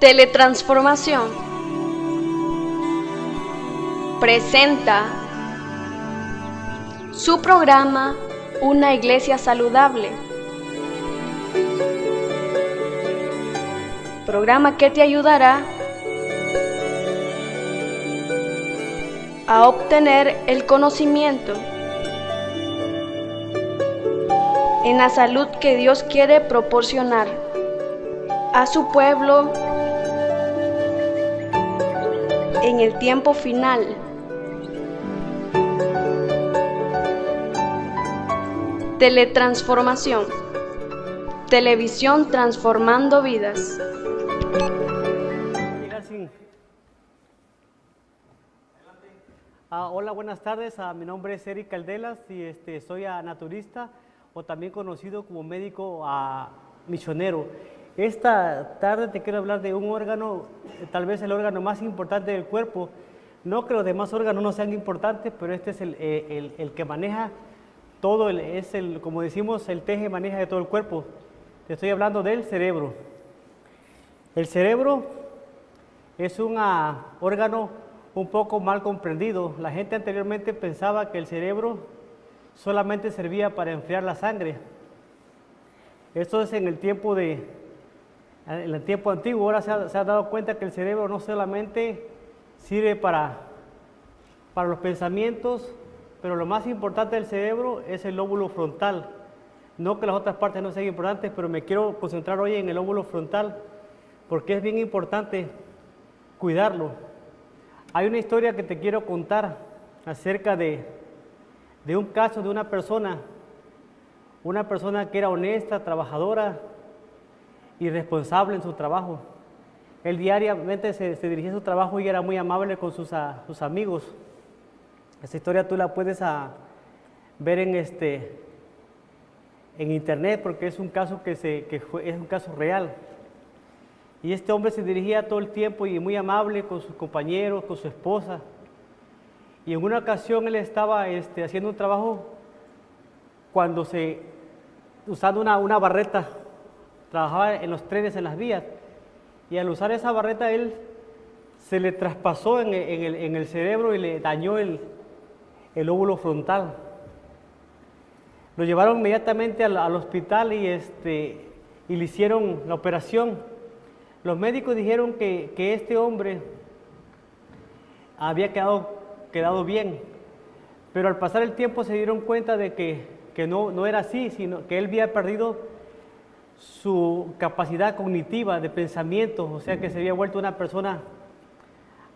Teletransformación presenta su programa Una Iglesia Saludable, programa que te ayudará a obtener el conocimiento en la salud que Dios quiere proporcionar a su pueblo en el tiempo final. Teletransformación. Televisión transformando vidas. Hola, buenas tardes. Mi nombre es Eric Caldelas y soy naturista o también conocido como médico misionero. Esta tarde te quiero hablar de un órgano, tal vez el órgano más importante del cuerpo. No que los demás órganos no sean importantes, pero este es el que maneja todo, como decimos, el teje maneja de todo el cuerpo. Te estoy hablando del cerebro. El cerebro es un órgano un poco mal comprendido. La gente anteriormente pensaba que el cerebro solamente servía para enfriar la sangre. Esto es en el tiempo antiguo. Ahora se ha dado cuenta que el cerebro no solamente sirve para los pensamientos, pero lo más importante del cerebro es el lóbulo frontal. No que las otras partes no sean importantes, pero me quiero concentrar hoy en el lóbulo frontal porque es bien importante cuidarlo. Hay una historia que te quiero contar acerca de un caso de una persona que era honesta, trabajadora y responsable en su trabajo. Él diariamente se dirigía a su trabajo y era muy amable con sus amigos. Esta historia tú la puedes ver en internet porque es un caso es un caso real. Y este hombre se dirigía todo el tiempo y muy amable con sus compañeros, con su esposa. Y en una ocasión él estaba haciendo un trabajo usando una barreta, trabajaba en los trenes, en las vías, y al usar esa barreta él se le traspasó en el cerebro y le dañó el lóbulo frontal. Lo llevaron inmediatamente al hospital y le hicieron la operación. Los médicos dijeron que este hombre había quedado bien, pero al pasar el tiempo se dieron cuenta de que no era así, sino que él había perdido su capacidad cognitiva de pensamiento, o sea que se había vuelto una persona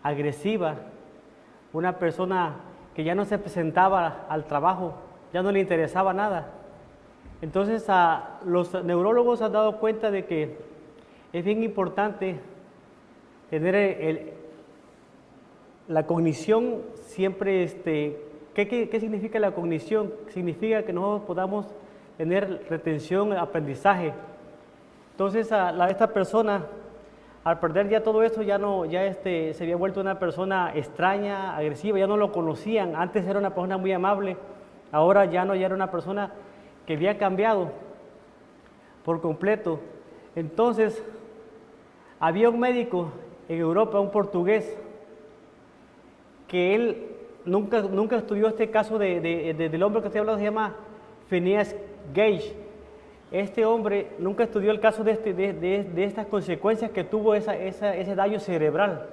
agresiva, una persona que ya no se presentaba al trabajo, ya no le interesaba nada. Entonces los neurólogos han dado cuenta de que es bien importante tener la cognición siempre. ¿Qué significa la cognición? Significa que nosotros podamos tener retención, aprendizaje. Entonces esta persona, al perder ya todo eso, se había vuelto una persona extraña, agresiva, ya no lo conocían. Antes era una persona muy amable, ahora ya era una persona que había cambiado por completo. Entonces, había un médico en Europa, un portugués, que él nunca estudió este caso del hombre que estoy hablando, se llama Phineas Gage. Este hombre nunca estudió el caso de estas consecuencias que tuvo ese daño cerebral.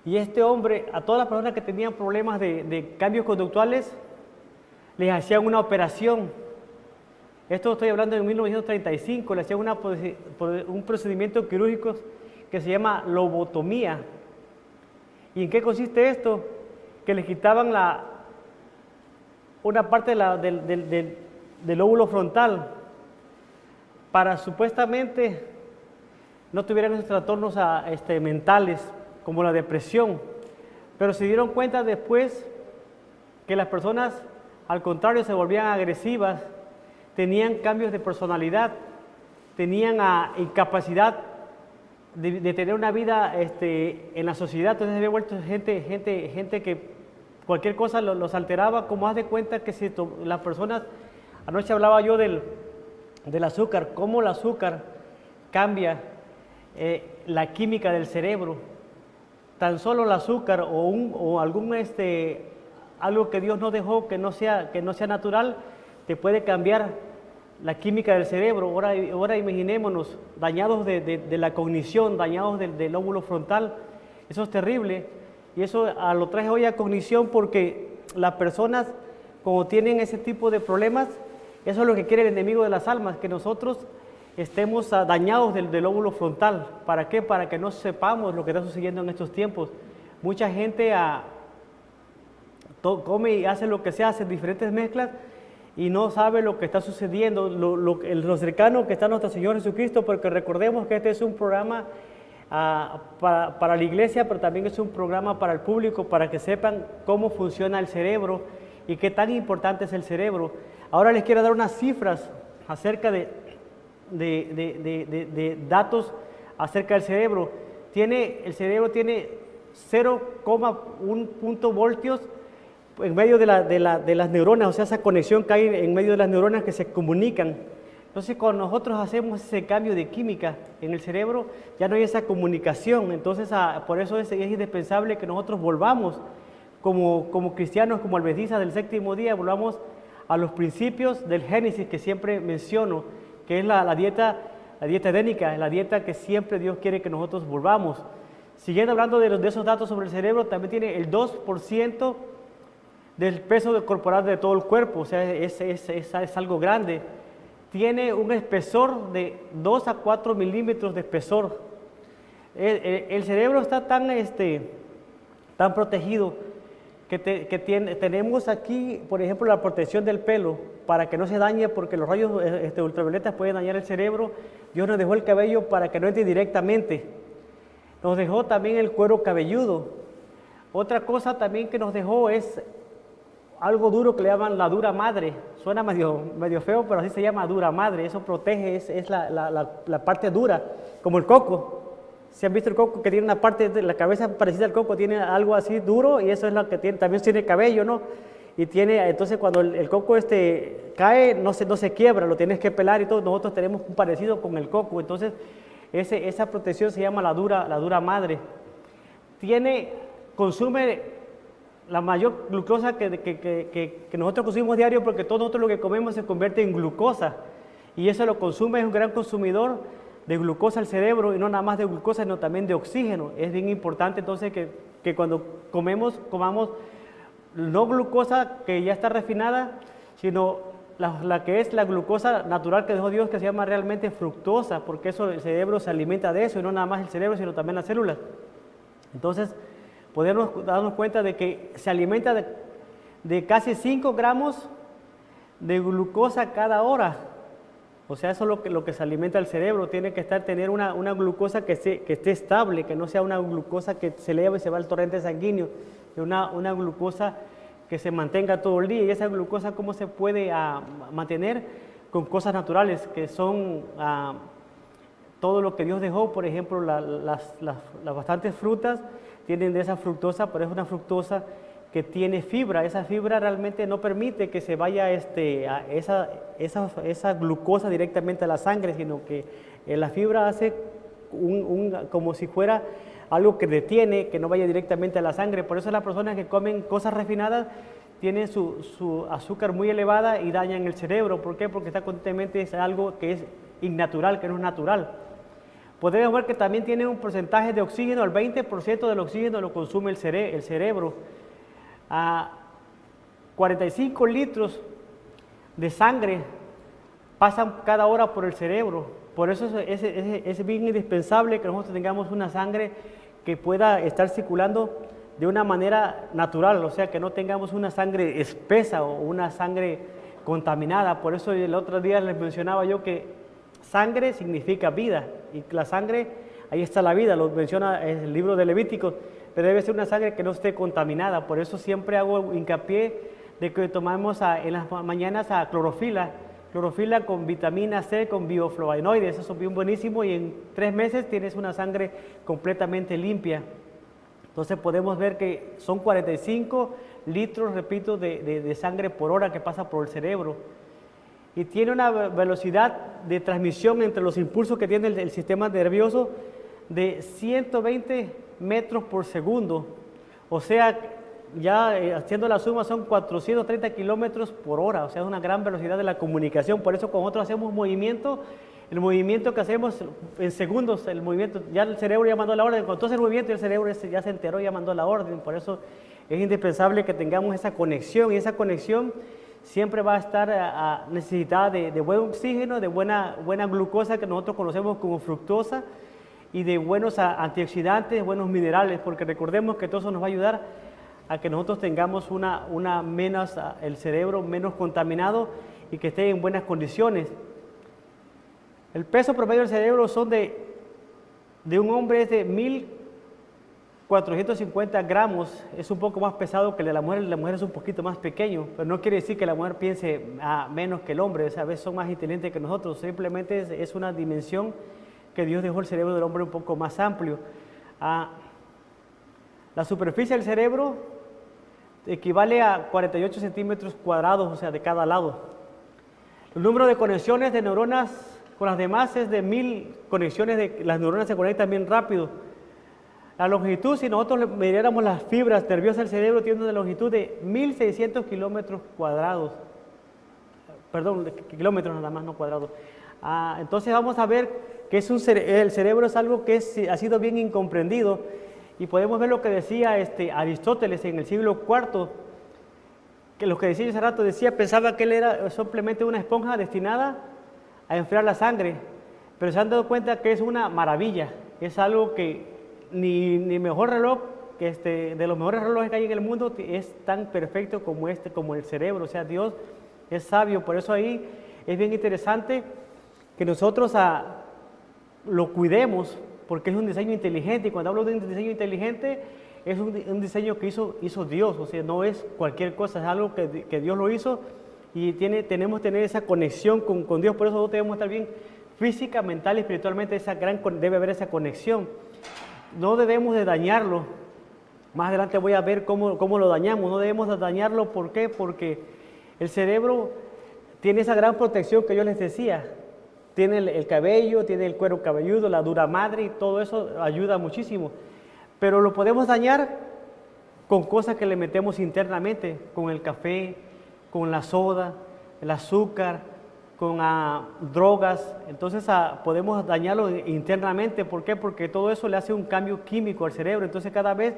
Y este hombre, a todas las personas que tenían problemas de cambios conductuales, les hacían una operación. Esto estoy hablando de 1935, le hacían un procedimiento quirúrgico que se llama lobotomía. ¿Y en qué consiste esto? Que les quitaban una parte del lóbulo frontal para supuestamente no tuvieran esos trastornos mentales como la depresión. Pero se dieron cuenta después que las personas, al contrario, se volvían agresivas, tenían cambios de personalidad, tenían incapacidad de tener una vida en la sociedad. Entonces se había vuelto gente que cualquier cosa los alteraba. Como haz de cuenta que si las personas, anoche hablaba yo del azúcar, cómo el azúcar cambia la química del cerebro. Tan solo el azúcar o algún algo que Dios nos dejó que no sea natural, te puede cambiar la química del cerebro. Ahora imaginémonos, dañados de la cognición, dañados del lóbulo frontal. Eso es terrible. Y eso lo traje hoy a cognición porque las personas, cuando tienen ese tipo de problemas, eso es lo que quiere el enemigo de las almas, que nosotros estemos dañados del lóbulo frontal. ¿Para qué? Para que no sepamos lo que está sucediendo en estos tiempos. Mucha gente come y hace lo que se hace, diferentes mezclas, y no sabe lo que está sucediendo, lo cercano que está nuestro Señor Jesucristo, porque recordemos que este es un programa para la iglesia, pero también es un programa para el público, para que sepan cómo funciona el cerebro y qué tan importante es el cerebro. Ahora les quiero dar unas cifras acerca de datos acerca del cerebro. El cerebro tiene 0,1 punto voltios en medio de las neuronas, o sea, esa conexión que hay en medio de las neuronas que se comunican. Entonces, cuando nosotros hacemos ese cambio de química en el cerebro, ya no hay esa comunicación. Entonces, por eso es indispensable que nosotros volvamos como cristianos, como adventistas del séptimo día, volvamos a los principios del Génesis que siempre menciono, que es la dieta edénica, la dieta que siempre Dios quiere que nosotros volvamos. Siguiendo hablando de esos datos sobre el cerebro, también tiene el 2% del peso corporal de todo el cuerpo, o sea, es algo grande. Tiene un espesor de 2 a 4 milímetros de espesor. El cerebro está tan protegido que tenemos aquí, por ejemplo, la protección del pelo para que no se dañe, porque los rayos ultravioletas pueden dañar el cerebro. Dios nos dejó el cabello para que no entre directamente. Nos dejó también el cuero cabelludo. Otra cosa también que nos dejó es algo duro que le llaman la dura madre. Suena medio feo, pero así se llama, dura madre. Eso protege, es la parte dura, como el coco. Si han visto el coco que tiene una parte de la cabeza parecida al coco, tiene algo así duro, y eso es lo que tiene, también tiene cabello, ¿no? Y entonces cuando el coco cae, no se quiebra, lo tienes que pelar y todo. Nosotros tenemos un parecido con el coco. Entonces esa protección se llama la dura madre. Consume la mayor glucosa que nosotros consumimos diario, porque todo nosotros lo que comemos se convierte en glucosa, y eso lo consume, es un gran consumidor de glucosa al cerebro, y no nada más de glucosa, sino también de oxígeno. Es bien importante entonces que cuando comamos no glucosa que ya está refinada, sino la que es la glucosa natural que dejó Dios, que se llama realmente fructosa, porque el cerebro se alimenta de eso, y no nada más el cerebro, sino también las células. Entonces, podemos darnos cuenta de que se alimenta de casi 5 gramos de glucosa cada hora. O sea, eso es lo que se alimenta el cerebro. Tiene que tener una glucosa que esté estable, que no sea una glucosa que se eleva y se va al torrente sanguíneo, una glucosa que se mantenga todo el día. Y esa glucosa, ¿cómo se puede mantener? Con cosas naturales, que son todo lo que Dios dejó. Por ejemplo, las bastantes frutas tienen de esa fructosa, pero es una fructosa que tiene fibra. Esa fibra realmente no permite que se vaya esa glucosa directamente a la sangre, sino que la fibra hace como si fuera algo que detiene, que no vaya directamente a la sangre. Por eso las personas que comen cosas refinadas tienen su azúcar muy elevada y dañan el cerebro. ¿Por qué? Porque está constantemente, es algo que es innatural, que no es natural. Podemos ver que también tiene un porcentaje de oxígeno, el 20% del oxígeno lo consume el cerebro. 45 litros de sangre pasan cada hora por el cerebro. Por eso es bien indispensable que nosotros tengamos una sangre que pueda estar circulando de una manera natural, o sea, que no tengamos una sangre espesa o una sangre contaminada. Por eso el otro día les mencionaba yo que sangre significa vida, y la sangre, ahí está la vida, lo menciona el libro de Levítico, pero debe ser una sangre que no esté contaminada. Por eso siempre hago hincapié de que tomamos en las mañanas clorofila con vitamina C, con bioflavonoides. Eso es bien buenísimo, y en 3 meses tienes una sangre completamente limpia. Entonces podemos ver que son 45 litros, repito, de sangre por hora que pasa por el cerebro. Y tiene una velocidad de transmisión entre los impulsos que tiene el sistema nervioso de 120 metros por segundo, o sea, ya haciendo la suma son 430 kilómetros por hora, o sea, es una gran velocidad de la comunicación. Por eso cuando nosotros hacemos movimiento, el movimiento que hacemos en segundos, el movimiento, ya el cerebro ya mandó la orden. Cuando tú haces el movimiento, el cerebro ya se enteró, ya mandó la orden. Por eso es indispensable que tengamos esa conexión, y esa conexión siempre va a estar necesitada de buen oxígeno, de buena glucosa que nosotros conocemos como fructosa, y de buenos antioxidantes, buenos minerales, porque recordemos que todo eso nos va a ayudar a que nosotros tengamos el cerebro menos contaminado y que esté en buenas condiciones. El peso promedio del cerebro de un hombre es de 1.450 gramos, es un poco más pesado que el de la mujer es un poquito más pequeño, pero no quiere decir que la mujer piense menos que el hombre, a veces son más inteligentes que nosotros, simplemente es una dimensión que Dios dejó el cerebro del hombre un poco más amplio. La superficie del cerebro equivale a 48 centímetros cuadrados, o sea, de cada lado. El número de conexiones de neuronas con las demás es de 1000 conexiones, las neuronas se conectan bien rápido. La longitud, si nosotros midiéramos las fibras nerviosas del cerebro, tiene una longitud de 1600 kilómetros cuadrados. Perdón, kilómetros nada más, no cuadrados. Entonces vamos a ver que el cerebro es algo que ha sido bien incomprendido, y podemos ver lo que decía Aristóteles en el siglo IV, que lo que decía hace rato, pensaba que él era simplemente una esponja destinada a enfriar la sangre, pero se han dado cuenta que es una maravilla, es algo que ni mejor reloj, de los mejores relojes que hay en el mundo, es tan perfecto como el cerebro. O sea, Dios es sabio. Por eso ahí es bien interesante que nosotros lo cuidemos, porque es un diseño inteligente, y cuando hablo de un diseño inteligente, es un diseño que hizo Dios, o sea, no es cualquier cosa, es algo que Dios lo hizo, y tenemos que tener esa conexión con Dios. Por eso nosotros debemos estar bien física, mental y espiritualmente, debe haber esa conexión. No debemos de dañarlo. Más adelante voy a ver cómo lo dañamos. No debemos de dañarlo. ¿Por qué? Porque el cerebro tiene esa gran protección que yo les decía. Tiene el cabello, tiene el cuero cabelludo, la dura madre, y todo eso ayuda muchísimo. Pero lo podemos dañar con cosas que le metemos internamente, con el café, con la soda, el azúcar, con drogas. Entonces podemos dañarlo internamente. ¿Por qué? Porque todo eso le hace un cambio químico al cerebro. Entonces cada vez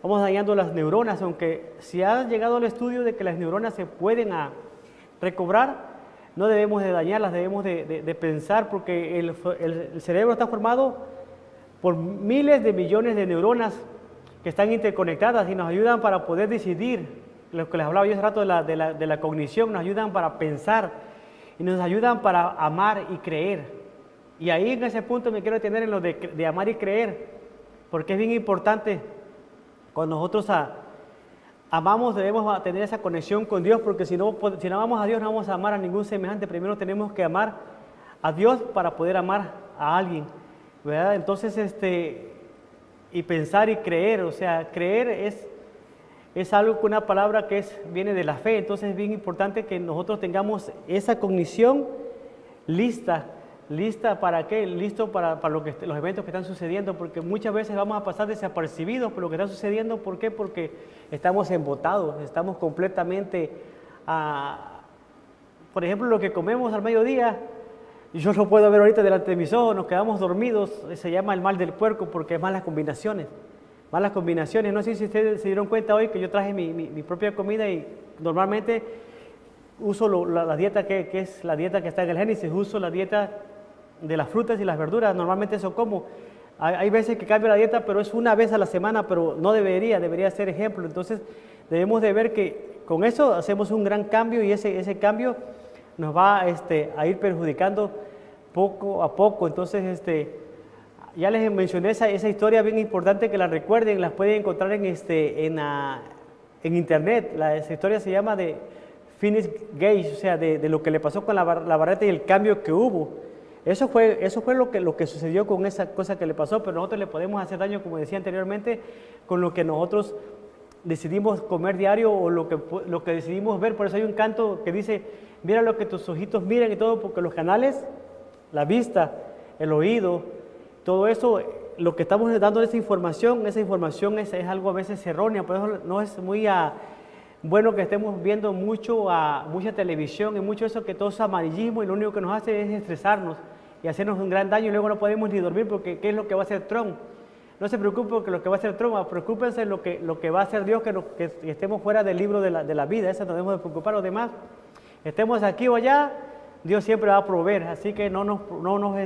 vamos dañando las neuronas, aunque si ha llegado al estudio de que las neuronas se pueden recobrar, no debemos de dañarlas, debemos de pensar, porque el cerebro está formado por miles de millones de neuronas que están interconectadas y nos ayudan para poder decidir. Lo que les hablaba yo hace rato de la cognición, nos ayudan para pensar y nos ayudan para amar y creer. Y ahí en ese punto me quiero detener en lo de amar y creer, porque es bien importante. Cuando nosotros amamos, debemos tener esa conexión con Dios, porque si no amamos a Dios, no vamos a amar a ningún semejante. Primero tenemos que amar a Dios para poder amar a alguien, ¿verdad? Entonces, y pensar y creer, o sea, creer es algo, una palabra que viene de la fe. Entonces es bien importante que nosotros tengamos esa cognición lista para qué, listo para los eventos que están sucediendo, porque muchas veces vamos a pasar desapercibidos por lo que está sucediendo. ¿Por qué? Porque estamos embotados, estamos completamente, por ejemplo, lo que comemos al mediodía, yo lo puedo ver ahorita delante de mis ojos, nos quedamos dormidos, se llama el mal del puerco, porque es malas combinaciones. No sé si ustedes se dieron cuenta hoy que yo traje mi propia comida, y normalmente uso la dieta que es la dieta que está en el Génesis, uso la dieta de las frutas y las verduras, normalmente eso como. Hay veces que cambio la dieta, pero es una vez a la semana, pero no debería ser ejemplo. Entonces debemos de ver que con eso hacemos un gran cambio, y ese cambio nos va a ir perjudicando poco a poco. Entonces ya les mencioné esa historia bien importante, que la recuerden, las pueden encontrar en internet. Esa historia se llama de Phoenix Gage, o sea, de lo que le pasó con la barreta y el cambio que hubo. Eso fue lo que sucedió con esa cosa que le pasó, pero nosotros le podemos hacer daño, como decía anteriormente, con lo que nosotros decidimos comer diario, o lo que decidimos ver. Por eso hay un canto que dice: mira lo que tus ojitos miran, y todo, porque los canales, la vista, el oído, todo eso lo que estamos dando esa información es algo a veces errónea, por eso no es muy bueno que estemos viendo mucha televisión y mucho eso, que todo es amarillismo y lo único que nos hace es estresarnos y hacernos un gran daño y luego no podemos ni dormir porque ¿qué es lo que va a hacer Trump? No se preocupen por lo que va a hacer Trump, preocúpense lo que va a hacer Dios, que estemos fuera del libro de la vida, eso no debemos de preocupar. Los demás, estemos aquí o allá, Dios siempre va a proveer, así que no nos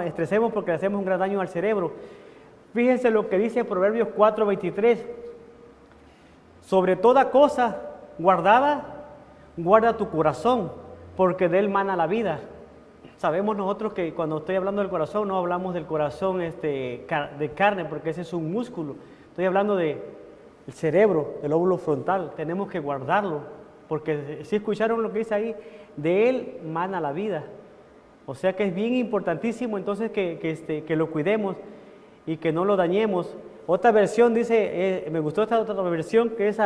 estresemos porque le hacemos un gran daño al cerebro. Fíjense lo que dice Proverbios 4:23, sobre toda cosa guardada, guarda tu corazón, porque de él mana la vida. Sabemos nosotros que cuando estoy hablando del corazón, no hablamos del corazón de carne, porque ese es un músculo. Estoy hablando del cerebro, del lóbulo frontal. Tenemos que guardarlo, porque si escucharon lo que dice ahí, de él mana la vida. O sea que es bien importantísimo entonces que lo cuidemos y que no lo dañemos. Otra versión dice, me gustó esta otra versión, que es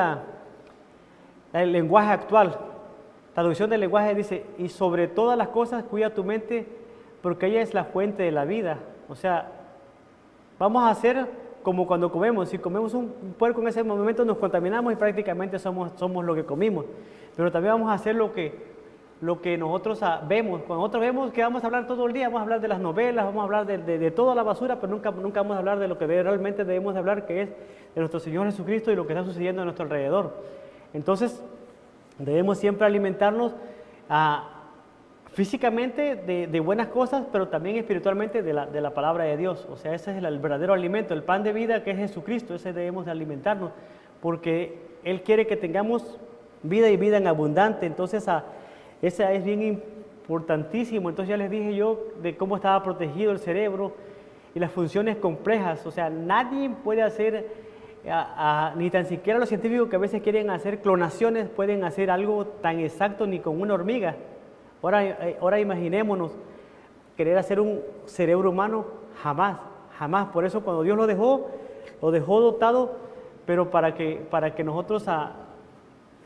el lenguaje actual. Traducción del lenguaje dice, y sobre todas las cosas cuida tu mente, porque ella es la fuente de la vida. O sea, vamos a hacer como cuando comemos. Si comemos un puerco en ese momento nos contaminamos y prácticamente somos lo que comimos. Pero también vamos a hacer lo que nosotros vemos. Cuando nosotros vemos que vamos a hablar todo el día, vamos a hablar de las novelas, vamos a hablar de toda la basura, pero nunca vamos a hablar de lo que realmente debemos de hablar, que es de nuestro Señor Jesucristo y lo que está sucediendo a nuestro alrededor. Entonces, debemos siempre alimentarnos físicamente de buenas cosas, pero también espiritualmente de la palabra de Dios. O sea, ese es el verdadero alimento, el pan de vida que es Jesucristo, ese debemos de alimentarnos, porque Él quiere que tengamos vida y vida en abundante. Entonces, esa es bien importantísimo. Entonces ya les dije yo de cómo estaba protegido el cerebro y las funciones complejas. O sea, nadie puede hacer, ni tan siquiera los científicos que a veces quieren hacer clonaciones, pueden hacer algo tan exacto ni con una hormiga. Ahora imaginémonos querer hacer un cerebro humano, jamás. Por eso cuando Dios lo dejó dotado, pero para que nosotros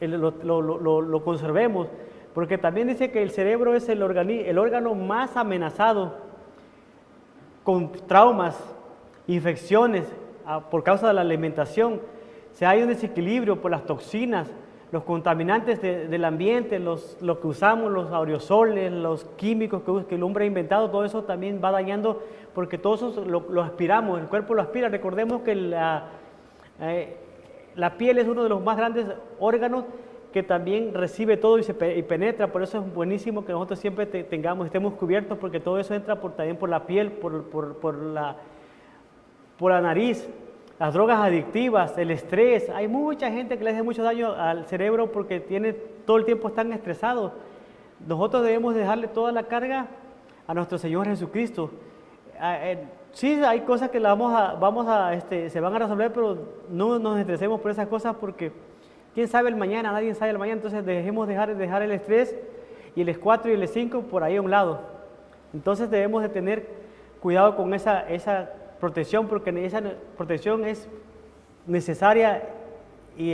lo conservemos. Porque también dice que el cerebro es el órgano más amenazado con traumas, infecciones por causa de la alimentación. O sea, hay un desequilibrio por las toxinas, los contaminantes del ambiente, lo que usamos, los aerosoles, los químicos que el hombre ha inventado, todo eso también va dañando, porque todo eso lo aspiramos, el cuerpo lo aspira. Recordemos que la piel es uno de los más grandes órganos que también recibe todo y penetra. Por eso es buenísimo que nosotros siempre estemos cubiertos, porque todo eso entra también por la piel, por la nariz. Las drogas adictivas, el estrés. Hay mucha gente que le hace mucho daño al cerebro porque todo el tiempo están estresados. Nosotros debemos dejarle toda la carga a nuestro Señor Jesucristo. Sí, hay cosas que se van a resolver, pero no nos estresemos por esas cosas, porque ¿quién sabe el mañana? Nadie sabe el mañana. Entonces dejemos dejar el estrés y el S4 y el S5 por ahí a un lado. Entonces debemos de tener cuidado con esa protección, porque esa protección es necesaria y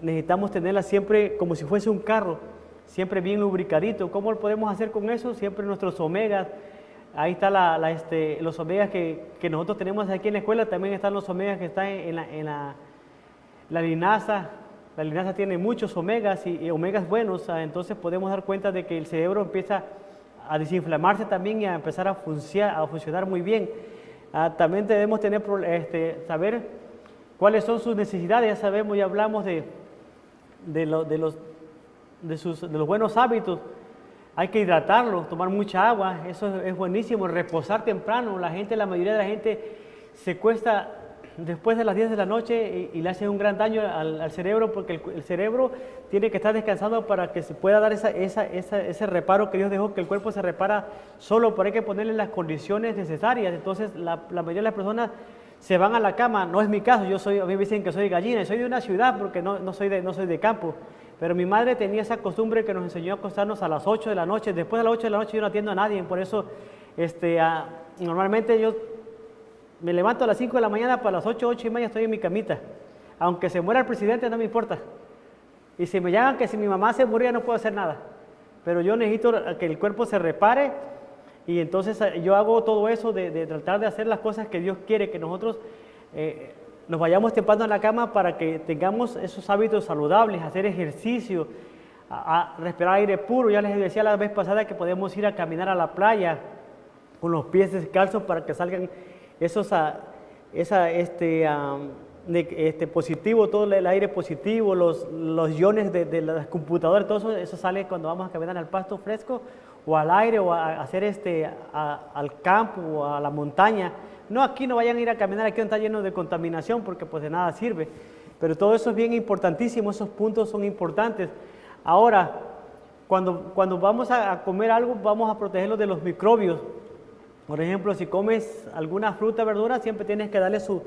necesitamos tenerla siempre como si fuese un carro, siempre bien lubricadito. ¿Cómo lo podemos hacer con eso? Siempre nuestros omegas. Ahí está los omegas que nosotros tenemos aquí en la escuela. También están los omegas que están en la linaza. La linaza tiene muchos omegas y omegas buenos. Entonces podemos dar cuenta de que el cerebro empieza a desinflamarse también y a empezar a funcionar muy bien. También debemos saber cuáles son sus necesidades. Ya sabemos, ya hablamos de los buenos hábitos. Hay que hidratarlos, tomar mucha agua, eso es buenísimo. Reposar temprano. La mayoría de la gente se cuesta después de las 10 de la noche y le hace un gran daño al cerebro, porque el cerebro tiene que estar descansando para que se pueda dar ese reparo que Dios dejó, que el cuerpo se repara solo, pero hay que ponerle las condiciones necesarias. Entonces la mayoría de las personas se van a la cama. No es mi caso, a mí me dicen que soy gallina, soy de una ciudad porque no soy de campo, pero mi madre tenía esa costumbre que nos enseñó a acostarnos a las 8 de la noche. Después de las 8 de la noche yo no atiendo a nadie, por eso normalmente yo me levanto a las 5 de la mañana, para las 8 y media estoy en mi camita. Aunque se muera el presidente, no me importa. Y si me llaman que si mi mamá se murió, no puedo hacer nada. Pero yo necesito que el cuerpo se repare Y entonces yo hago todo eso de tratar de hacer las cosas que Dios quiere, que nosotros nos vayamos temprano a la cama para que tengamos esos hábitos saludables, hacer ejercicio, a respirar aire puro. Ya les decía la vez pasada que podemos ir a caminar a la playa con los pies descalzos para que salgan esos positivo, todo el aire positivo, los iones de las computadoras, todo eso sale cuando vamos a caminar al pasto fresco o al aire o a hacer al campo o a la montaña. No, aquí no vayan a ir a caminar, aquí está lleno de contaminación porque pues de nada sirve. Pero todo eso es bien importantísimo, esos puntos son importantes. Ahora, cuando vamos a comer algo, vamos a protegerlo de los microbios. Por ejemplo, si comes alguna fruta, verdura, siempre tienes que darle su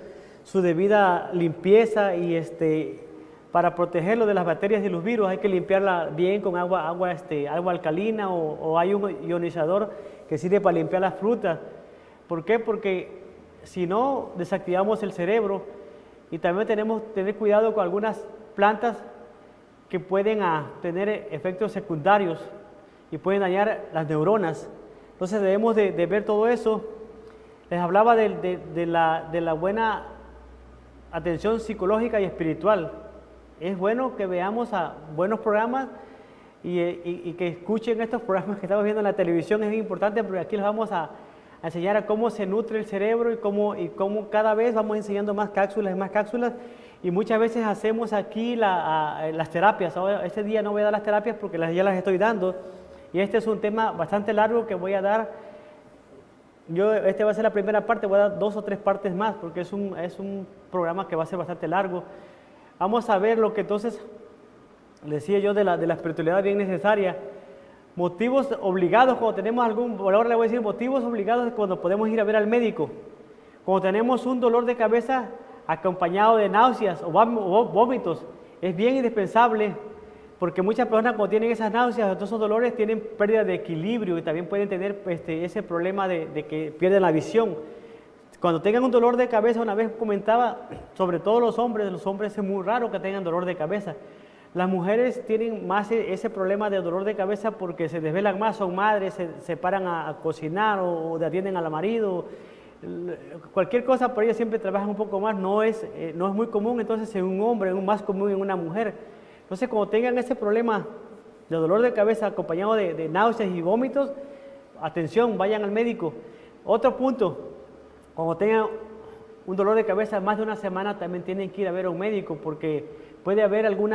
debida limpieza y para protegerlo de las bacterias y los virus hay que limpiarla bien con agua alcalina o hay un ionizador que sirve para limpiar las frutas. ¿Por qué? Porque si no, desactivamos el cerebro y también tenemos que tener cuidado con algunas plantas que pueden tener efectos secundarios y pueden dañar las neuronas. Entonces debemos de ver todo eso. Les hablaba de la buena atención psicológica y espiritual. Es bueno que veamos buenos programas y que escuchen estos programas que estamos viendo en la televisión. Es importante porque aquí les vamos a enseñar a cómo se nutre el cerebro y cómo cada vez vamos enseñando más cápsulas y muchas veces hacemos aquí las terapias. Ahora, este día no voy a dar las terapias porque ya las estoy dando y este es un tema bastante largo que voy a dar. Este va a ser la primera parte, voy a dar 2 o 3 partes más porque es un programa que va a ser bastante largo. Vamos a ver lo que entonces decía yo de la espiritualidad bien necesaria. Motivos obligados cuando tenemos ahora le voy a decir motivos obligados es cuando podemos ir a ver al médico. Cuando tenemos un dolor de cabeza acompañado de náuseas o vómitos, es bien indispensable porque muchas personas cuando tienen esas náuseas o esos dolores tienen pérdida de equilibrio y también pueden tener ese problema de que pierden la visión. Cuando tengan un dolor de cabeza, una vez comentaba, sobre todo los hombres es muy raro que tengan dolor de cabeza. Las mujeres tienen más ese problema de dolor de cabeza porque se desvelan más, son madres, se paran a cocinar o atienden al marido. Cualquier cosa por ellas siempre trabajan un poco más, no es muy común entonces en un hombre, es más común en una mujer. Entonces cuando tengan ese problema de dolor de cabeza acompañado de náuseas y vómitos, atención, vayan al médico. Otro punto, cuando tengan un dolor de cabeza más de una semana también tienen que ir a ver a un médico porque puede haber algún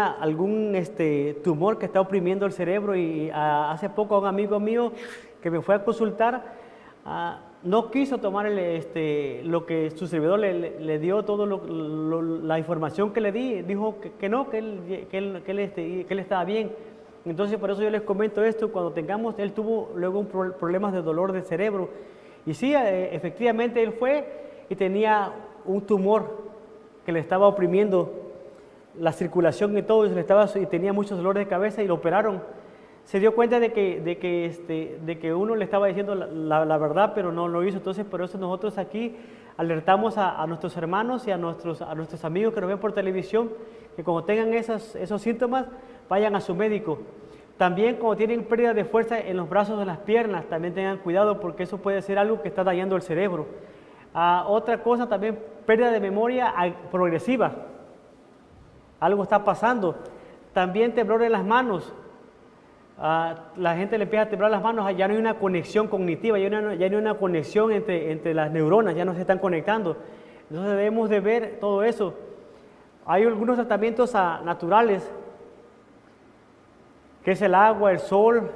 tumor que está oprimiendo el cerebro y hace poco un amigo mío que me fue a consultar no quiso tomar lo que su servidor le dio, toda la información que le di, dijo que no, que él estaba bien. Entonces por eso yo les comento esto, él tuvo luego problemas de dolor de cerebro y sí, efectivamente él fue y tenía un tumor que le estaba oprimiendo la circulación y todo, y tenía muchos dolores de cabeza y lo operaron. Se dio cuenta de que uno le estaba diciendo la verdad, pero no lo hizo. Entonces, por eso nosotros aquí alertamos a nuestros hermanos y a nuestros amigos que nos ven por televisión, que cuando tengan esos síntomas, vayan a su médico. También cuando tienen pérdida de fuerza en los brazos o en las piernas, también tengan cuidado porque eso puede ser algo que está dañando el cerebro. Otra cosa también, pérdida de memoria progresiva. Algo está pasando. También temblor en las manos. La gente le empieza a temblar las manos, ya no hay una conexión cognitiva, ya no hay una conexión entre las neuronas, ya no se están conectando. Entonces debemos de ver todo eso. Hay algunos tratamientos naturales, que es el agua, el sol.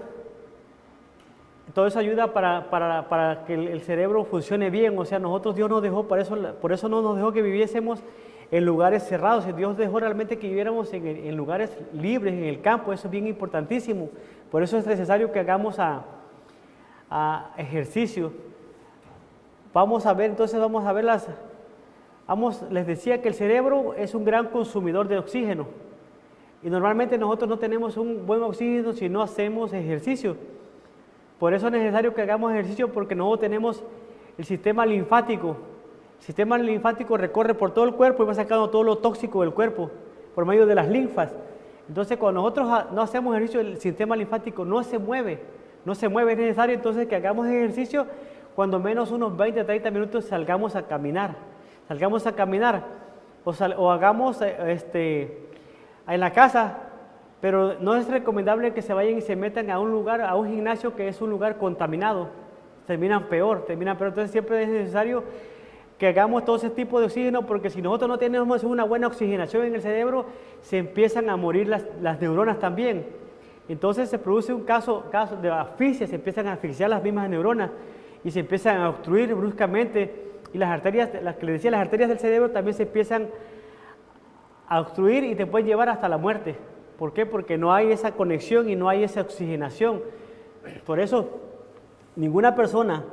Todo eso ayuda para que el cerebro funcione bien. O sea, Dios nos dejó, por eso no nos dejó que viviésemos en lugares cerrados. Dios dejó realmente que viviéramos en lugares libres, en el campo. Eso es bien importantísimo. Por eso es necesario que hagamos ejercicio. Les decía que el cerebro es un gran consumidor de oxígeno. Y normalmente nosotros no tenemos un buen oxígeno si no hacemos ejercicio. Por eso es necesario que hagamos ejercicio porque nosotros tenemos el sistema linfático. El sistema linfático recorre por todo el cuerpo y va sacando todo lo tóxico del cuerpo por medio de las linfas. Entonces, cuando nosotros no hacemos ejercicio, el sistema linfático no se mueve. no se mueve. Es necesario entonces que hagamos ejercicio, cuando menos unos 20, 30 minutos salgamos a caminar. O hagamos en la casa, pero no es recomendable que se vayan y se metan a un lugar, a un gimnasio que es un lugar contaminado. Terminan peor. Entonces siempre es necesario que hagamos todo ese tipo de oxígeno, porque si nosotros no tenemos una buena oxigenación en el cerebro, se empiezan a morir las neuronas también. Entonces se produce un caso de asfixia, se empiezan a asfixiar las mismas neuronas y se empiezan a obstruir bruscamente, y las arterias, las que les decía, las arterias del cerebro también se empiezan a obstruir y te pueden llevar hasta la muerte. ¿Por qué? Porque no hay esa conexión y no hay esa oxigenación. Por eso, ninguna persona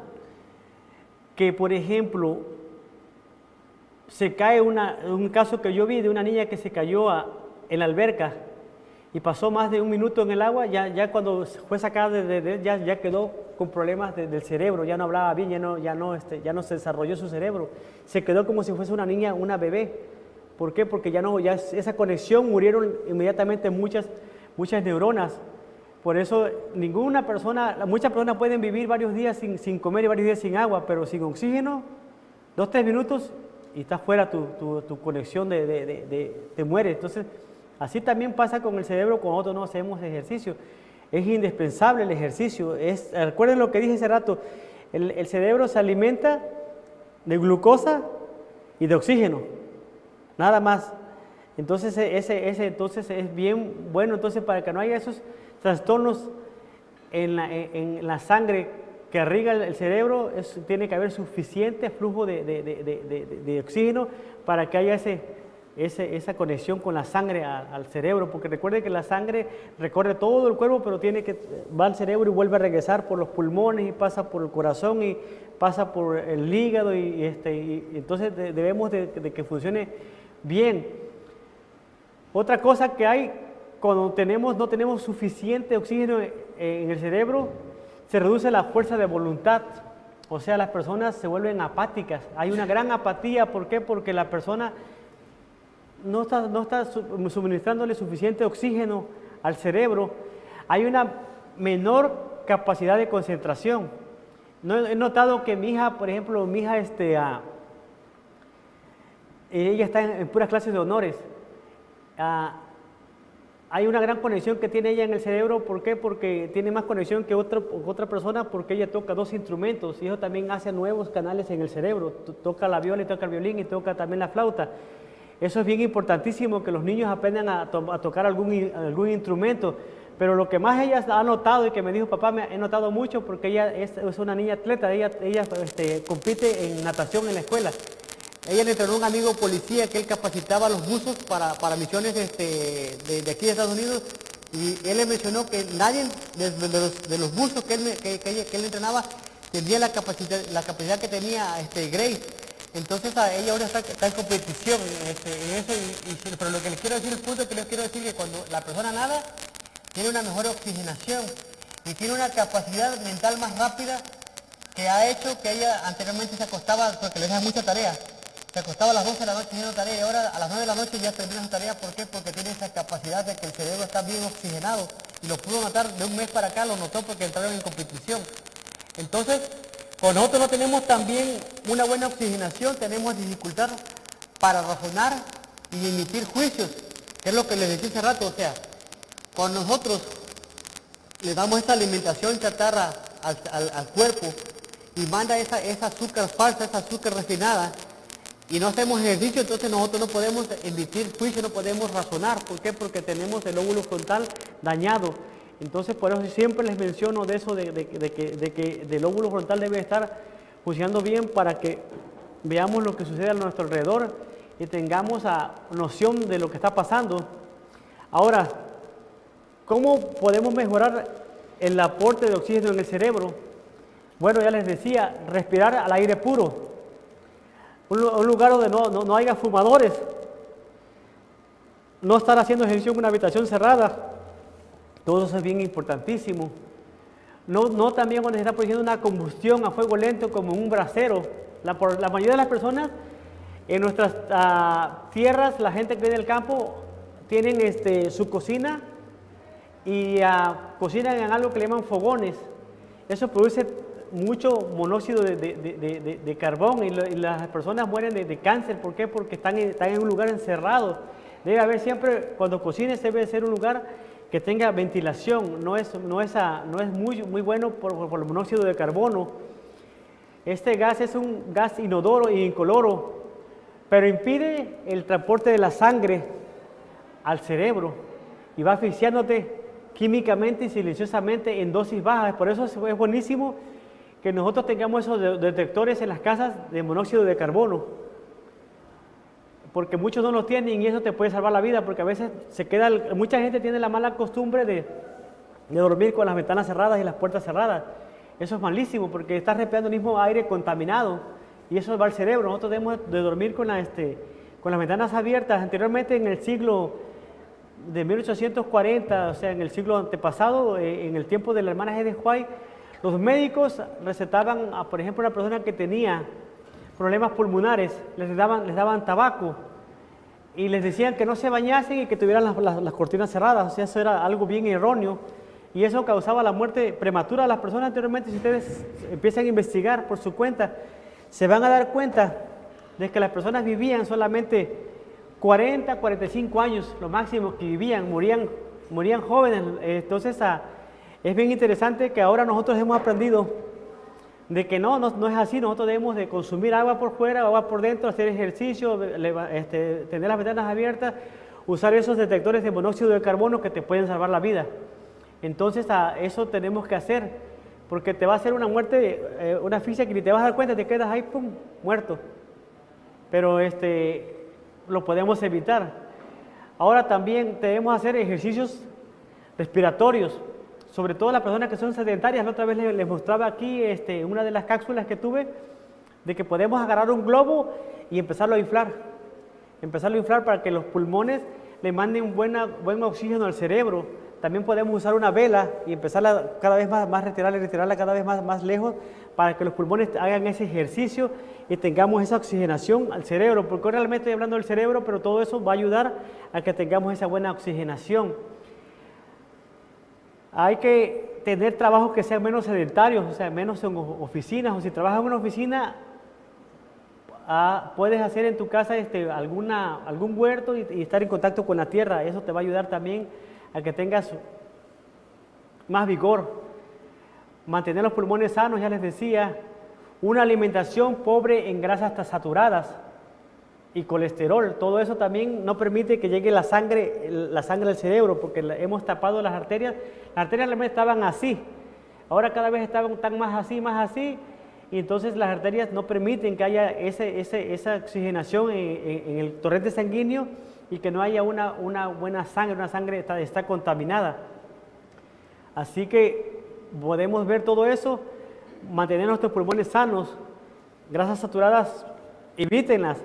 que, por ejemplo, se cae, un caso que yo vi de una niña que se cayó en la alberca y pasó más de un minuto en el agua, ya cuando fue sacada ya quedó con problemas del cerebro, ya no hablaba bien, ya no se desarrolló su cerebro, se quedó como si fuese una niña, una bebé. ¿Por qué? Porque ya esa conexión, murieron inmediatamente muchas neuronas. Por eso muchas personas pueden vivir varios días sin comer y varios días sin agua, pero sin oxígeno, 2-3 minutos y está fuera tu conexión, te muere. Entonces, así también pasa con el cerebro cuando nosotros no hacemos ejercicio. Es indispensable el ejercicio. Recuerden lo que dije hace rato, el cerebro se alimenta de glucosa y de oxígeno, nada más. Entonces, entonces es bien bueno, entonces, para que no haya esos trastornos en la sangre que irriga el cerebro, tiene que haber suficiente flujo de oxígeno para que haya esa conexión con la sangre al cerebro, porque recuerde que la sangre recorre todo el cuerpo, pero va al cerebro y vuelve a regresar por los pulmones y pasa por el corazón y pasa por el hígado y entonces debemos de que funcione bien. Otra cosa que hay cuando no tenemos suficiente oxígeno en el cerebro, se reduce la fuerza de voluntad, o sea, las personas se vuelven apáticas. Hay una gran apatía. ¿Por qué? Porque la persona no está suministrándole suficiente oxígeno al cerebro. Hay una menor capacidad de concentración. He notado que mi hija, por ejemplo, ella está en puras clases de honores. Hay una gran conexión que tiene ella en el cerebro. ¿Por qué? Porque tiene más conexión que otra persona, porque ella toca 2 instrumentos y eso también hace nuevos canales en el cerebro. Toca la viola y toca el violín y toca también la flauta. Eso es bien importantísimo, que los niños aprendan a tocar algún instrumento. Pero lo que más ella ha notado y que me dijo, papá, he notado mucho, porque ella es una niña atleta, ella compite en natación en la escuela. Ella le entrenó a un amigo policía que él capacitaba a los buzos para misiones de aquí de Estados Unidos, y él le mencionó que nadie de los buzos que él entrenaba tenía la capacidad que tenía Grace. Entonces ella ahora está en competición en eso, pero lo que les quiero decir, el punto que les quiero decir es que cuando la persona nada, tiene una mejor oxigenación y tiene una capacidad mental más rápida, que ha hecho que ella anteriormente se acostaba, porque le deja mucha tarea, se acostaba a las 12 de la noche haciendo tarea y ahora a las 9 de la noche ya termina su tarea. ¿Por qué? Porque tiene esa capacidad de que el cerebro está bien oxigenado, y lo pudo notar de un mes para acá, lo notó porque entraron en competición. Entonces, cuando nosotros no tenemos también una buena oxigenación, tenemos dificultad para razonar y emitir juicios, que es lo que les decía hace rato. O sea, cuando nosotros le damos esta alimentación chatarra al cuerpo y manda esa azúcar falsa, esa azúcar refinada, y no hacemos ejercicio, entonces nosotros no podemos emitir juicio, no podemos razonar. ¿Por qué? Porque tenemos el lóbulo frontal dañado. Entonces, por eso siempre les menciono de eso, de que el lóbulo frontal debe estar funcionando bien, para que veamos lo que sucede a nuestro alrededor y tengamos noción de lo que está pasando. Ahora, ¿cómo podemos mejorar el aporte de oxígeno en el cerebro? Bueno, ya les decía, respirar al aire puro. Un lugar donde no haya fumadores. No estar haciendo ejercicio en una habitación cerrada. Todo eso es bien importantísimo. No también cuando se está produciendo una combustión a fuego lento como un brasero. La mayoría de las personas en nuestras tierras, la gente que vive en el campo, tienen su cocina y cocinan en algo que le llaman fogones. eso produce mucho monóxido de carbón y las personas mueren de cáncer. ¿Por qué? Porque están en un lugar encerrado. Debe haber siempre, cuando cocines, debe ser un lugar que tenga ventilación. No es muy bueno por el monóxido de carbono. Este gas es un gas inodoro e incoloro, pero impide el transporte de la sangre al cerebro y va asfixiándote químicamente y silenciosamente en dosis bajas. Por eso es buenísimo que nosotros tengamos esos detectores en las casas de monóxido de carbono, porque muchos no los tienen y eso te puede salvar la vida, porque a veces mucha gente tiene la mala costumbre de dormir con las ventanas cerradas y las puertas cerradas. Eso es malísimo porque estás respirando el mismo aire contaminado y eso va al cerebro. Nosotros debemos de dormir con las ventanas abiertas. Anteriormente, en el siglo de 1840, o sea, en el siglo antepasado, en el tiempo de la hermana Ellen White, los médicos recetaban, por ejemplo, a una persona que tenía problemas pulmonares, les daban tabaco y les decían que no se bañasen y que tuvieran las cortinas cerradas. O sea, eso era algo bien erróneo y eso causaba la muerte prematura de las personas. Anteriormente, si ustedes empiezan a investigar por su cuenta, se van a dar cuenta de que las personas vivían solamente 40, 45 años, lo máximo que vivían, morían jóvenes. Entonces, es bien interesante que ahora nosotros hemos aprendido de que no es así. Nosotros debemos de consumir agua por fuera, agua por dentro, hacer ejercicio, tener las ventanas abiertas, usar esos detectores de monóxido de carbono que te pueden salvar la vida. Entonces, eso tenemos que hacer, porque te va a hacer una muerte, una asfixia que ni te vas a dar cuenta, te quedas ahí, pum, muerto. Pero lo podemos evitar. Ahora también debemos hacer ejercicios respiratorios, sobre todo las personas que son sedentarias. La otra vez les mostraba aquí una de las cápsulas que tuve, de que podemos agarrar un globo y empezarlo a inflar para que los pulmones le manden buen oxígeno al cerebro. También podemos usar una vela y empezarla cada vez más retirarla cada vez más lejos, para que los pulmones hagan ese ejercicio y tengamos esa oxigenación al cerebro, porque ahora realmente estoy hablando del cerebro, pero todo eso va a ayudar a que tengamos esa buena oxigenación. Hay que tener trabajos que sean menos sedentarios, o sea, menos en oficinas, o si trabajas en una oficina, puedes hacer en tu casa algún huerto y estar en contacto con la tierra. Eso te va a ayudar también a que tengas más vigor. Mantener los pulmones sanos, ya les decía. Una alimentación pobre en grasas saturadas y colesterol. Todo eso también no permite que llegue la sangre al cerebro, porque hemos tapado las arterias. Las arterias realmente estaban así. Ahora cada vez están más así. Y entonces las arterias no permiten que haya esa oxigenación en el torrente sanguíneo y que no haya una buena sangre. Una sangre está contaminada. Así que podemos ver todo eso, mantener nuestros pulmones sanos. Grasas saturadas, evítenlas.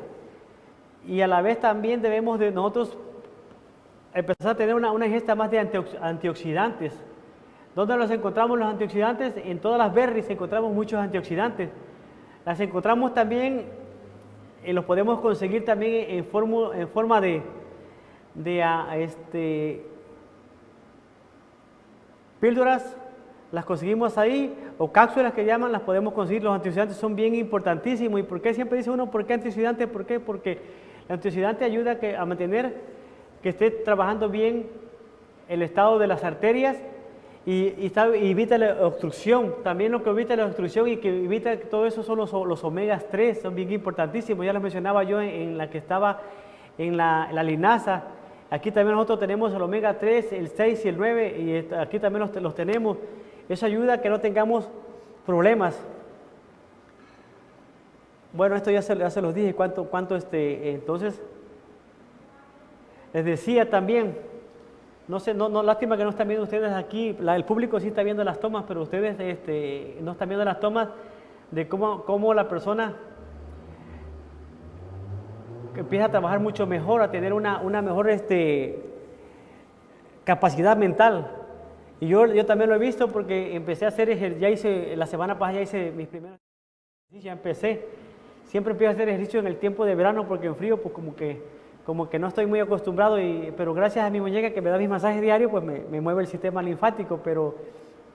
Y a la vez también debemos de nosotros empezar a tener una ingesta más de antioxidantes. ¿Dónde los encontramos los antioxidantes? En todas las berries encontramos muchos antioxidantes. Las encontramos también, los podemos conseguir también en forma de píldoras, las conseguimos ahí, o cápsulas que llaman, las podemos conseguir. Los antioxidantes son bien importantísimos. ¿Y por qué siempre dice uno, por qué antioxidantes? ¿Por qué? Porque el antioxidante ayuda a mantener que esté trabajando bien el estado de las arterias y evita la obstrucción. También lo que evita la obstrucción y que evita todo eso son los omegas 3, son bien importantísimos. Ya los mencionaba yo en la que estaba en la linaza. Aquí también nosotros tenemos el omega 3, el 6 y el 9, y aquí también los tenemos. Eso ayuda a que no tengamos problemas. Bueno, esto ya se los dije, entonces, les decía también, no sé, lástima que no están viendo ustedes aquí, el público sí está viendo las tomas, pero ustedes no están viendo las tomas de cómo la persona empieza a trabajar mucho mejor, a tener una mejor capacidad mental. Y yo también lo he visto porque empecé a hacer ejercicio, la semana pasada ya hice mis primeros ejercicios, ya empecé. Siempre empiezo a hacer ejercicio en el tiempo de verano porque en frío pues como que no estoy muy acostumbrado, pero gracias a mi muñeca que me da mis masajes diarios, pues me mueve el sistema linfático, pero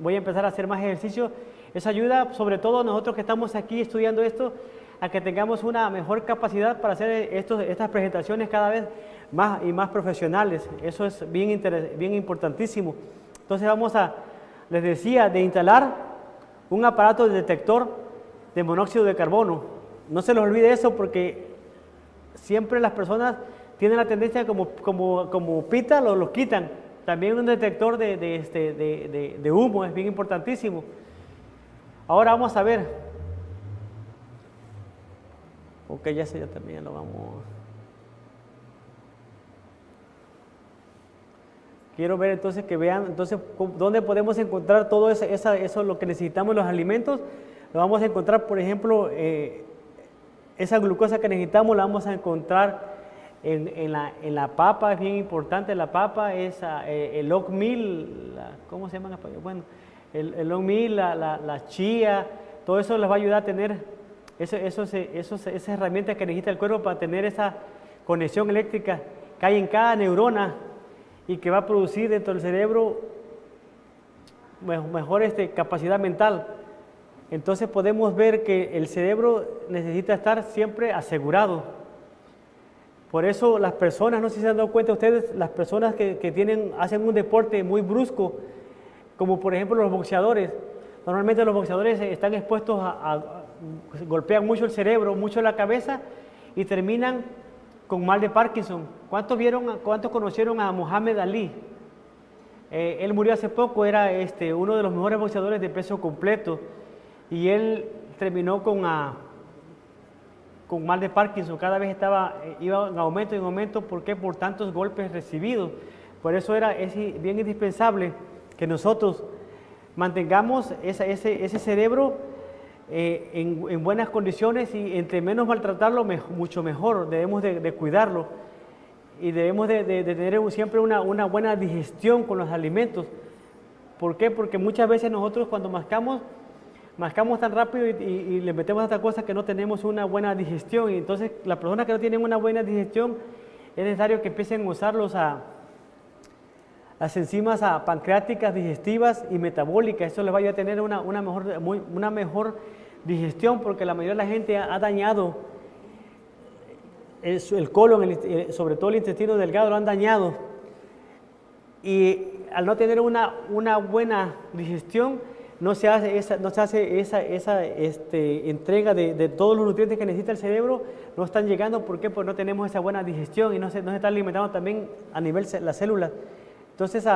voy a empezar a hacer más ejercicio Eso ayuda, sobre todo nosotros que estamos aquí estudiando esto, a que tengamos una mejor capacidad para hacer estas presentaciones cada vez más y más profesionales. Eso es bien importantísimo. Entonces les decía, de instalar un aparato de detector de monóxido de carbono. No se les olvide eso, porque siempre las personas tienen la tendencia como pita, lo quitan. También un detector de humo es bien importantísimo. Ahora vamos a ver. Ok, ya también lo vamos. Quiero ver entonces que vean, entonces, dónde podemos encontrar todo eso lo que necesitamos en los alimentos. Lo vamos a encontrar, por ejemplo, esa glucosa que necesitamos la vamos a encontrar en la papa. Es bien importante la papa, el oat meal, ¿cómo se llama? Bueno, el oat meal, la chía, todo eso les va a ayudar a tener esas herramientas que necesita el cuerpo para tener esa conexión eléctrica que hay en cada neurona y que va a producir dentro del cerebro mejor capacidad mental. Entonces podemos ver que el cerebro necesita estar siempre asegurado. Por eso las personas, no sé si se han dado cuenta ustedes, las personas que hacen un deporte muy brusco, como por ejemplo los boxeadores, normalmente los boxeadores están expuestos golpean mucho el cerebro, mucho la cabeza y terminan con mal de Parkinson. ¿Cuántos conocieron a Muhammad Ali? Él murió hace poco, era uno de los mejores boxeadores de peso completo y él terminó con mal de Parkinson. Cada vez iba en aumento. ¿Por qué? Por tantos golpes recibidos. Por eso es bien indispensable que nosotros mantengamos ese cerebro en buenas condiciones, y entre menos maltratarlo, mucho mejor. Debemos de cuidarlo y debemos de tener siempre una buena digestión con los alimentos. ¿Por qué? Porque muchas veces nosotros cuando mascamos tan rápido y le metemos a otra cosa que no tenemos una buena digestión, y entonces las personas que no tienen una buena digestión es necesario que empiecen a usar las enzimas pancreáticas, digestivas y metabólicas. Eso les va a tener una mejor digestión, porque la mayoría de la gente ha dañado el colon, sobre todo el intestino delgado, lo han dañado. Y al no tener una buena digestión, no se hace esa entrega de todos los nutrientes que necesita el cerebro, no están llegando. ¿Por qué? Porque no tenemos esa buena digestión y no se está alimentando también a nivel las células. Entonces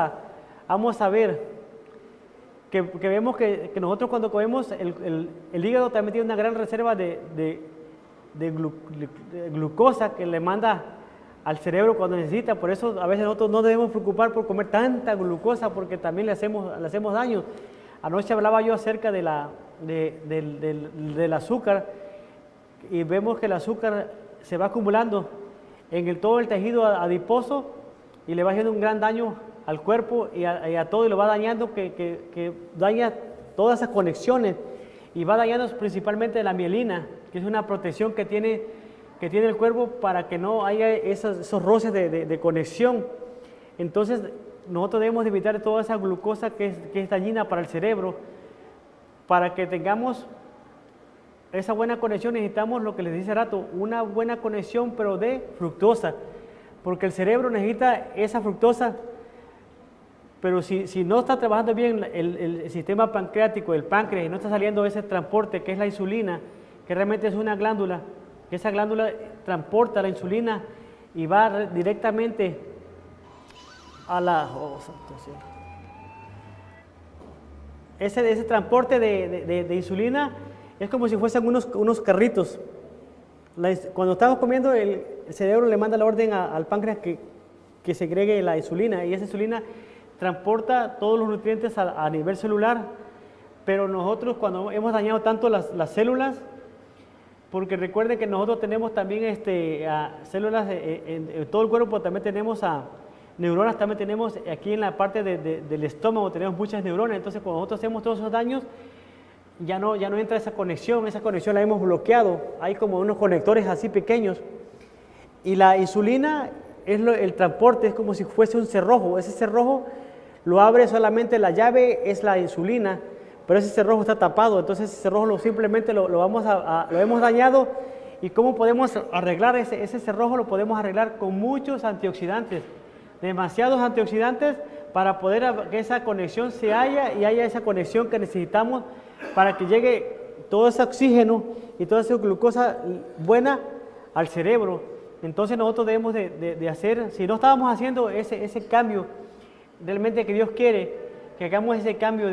vamos a ver que vemos que nosotros cuando comemos, el hígado también tiene una gran reserva de glucosa que le manda al cerebro cuando necesita. Por eso a veces nosotros no debemos preocupar por comer tanta glucosa, porque también le hacemos daño. Anoche hablaba yo acerca del azúcar, y vemos que el azúcar se va acumulando en todo el tejido adiposo y le va haciendo un gran daño al cuerpo y a todo, y lo va dañando, que daña todas esas conexiones, y va dañando principalmente la mielina, que es una protección que tiene el cuerpo para que no haya esos roces de conexión. Entonces nosotros debemos evitar toda esa glucosa que es dañina para el cerebro. Para que tengamos esa buena conexión necesitamos, lo que les dije hace rato, una buena conexión, pero de fructosa, porque el cerebro necesita esa fructosa. Pero si no está trabajando bien el sistema pancreático, el páncreas, y no está saliendo ese transporte que es la insulina, que realmente es una glándula, que esa glándula transporta la insulina y va directamente a la... Ese transporte de insulina es como si fuesen unos carritos. Cuando estamos comiendo, el cerebro le manda la orden al páncreas que segregue la insulina, y esa insulina transporta todos los nutrientes a nivel celular. Pero nosotros, cuando hemos dañado tanto las células, porque recuerden que nosotros tenemos también células en todo el cuerpo, también tenemos neuronas, también tenemos aquí en la parte del estómago, tenemos muchas neuronas. Entonces cuando nosotros hacemos todos esos daños, ya no entra esa conexión la hemos bloqueado. Hay como unos conectores así pequeños, y la insulina es el transporte, es como si fuese un cerrojo. Ese cerrojo lo abre solamente la llave, es la insulina, pero ese cerrojo está tapado, entonces ese cerrojo simplemente lo hemos dañado. ¿Y cómo podemos arreglar ese cerrojo? Lo podemos arreglar con muchos antioxidantes, demasiados antioxidantes para poder que esa conexión se haya y haya esa conexión que necesitamos para que llegue todo ese oxígeno y toda esa glucosa buena al cerebro. Entonces nosotros debemos de hacer, si no estábamos haciendo ese cambio realmente que Dios quiere, que hagamos ese cambio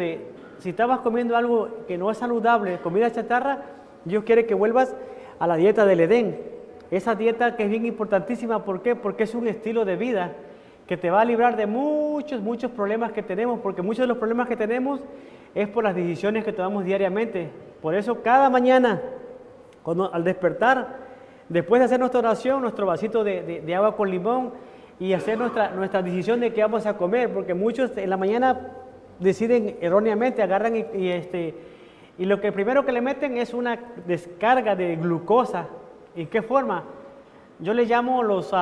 si estabas comiendo algo que no es saludable, comida chatarra, Dios quiere que vuelvas a la dieta del Edén. Esa dieta que es bien importantísima, ¿por qué? Porque es un estilo de vida que te va a librar de muchos problemas que tenemos, porque muchos de los problemas que tenemos es por las decisiones que tomamos diariamente. Por eso cada mañana, al despertar, después de hacer nuestra oración, nuestro vasito de agua con limón y hacer nuestra decisión de qué vamos a comer, porque muchos en la mañana deciden erróneamente, agarran y lo que primero que le meten es una descarga de glucosa. ¿En qué forma? Yo le llamo los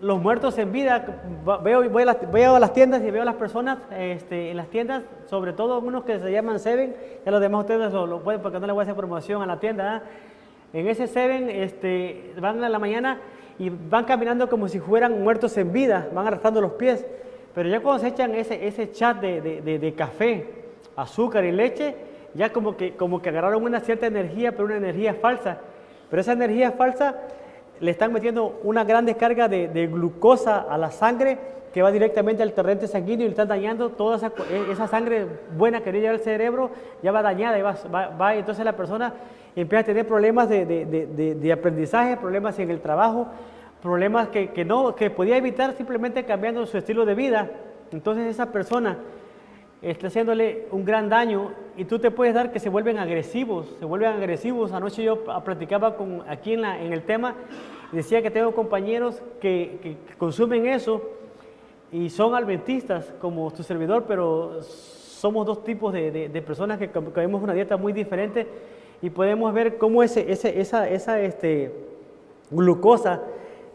muertos en vida. Voy a las tiendas y veo a las personas en las tiendas, sobre todo unos que se llaman Seven, ya los demás ustedes lo pueden porque no les voy a hacer promoción a la tienda. En ese Seven van a la mañana y van caminando como si fueran muertos en vida, van arrastrando los pies. Pero ya cuando se echan ese chat de café, azúcar y leche, ya como que agarraron una cierta energía, pero una energía falsa. Pero esa energía falsa le están metiendo una gran descarga de glucosa a la sangre que va directamente al torrente sanguíneo y le están dañando toda esa sangre buena que lleva al cerebro, ya va dañada y va entonces la persona empieza a tener problemas de aprendizaje, problemas en el trabajo, problemas que podía evitar simplemente cambiando su estilo de vida. Entonces esa persona está haciéndole un gran daño y tú te puedes dar que se vuelven agresivos. Anoche yo platicaba aquí en el tema, decía que tengo compañeros que consumen eso y son adventistas como tu servidor, pero somos dos tipos de personas que comemos una dieta muy diferente y podemos ver cómo esa glucosa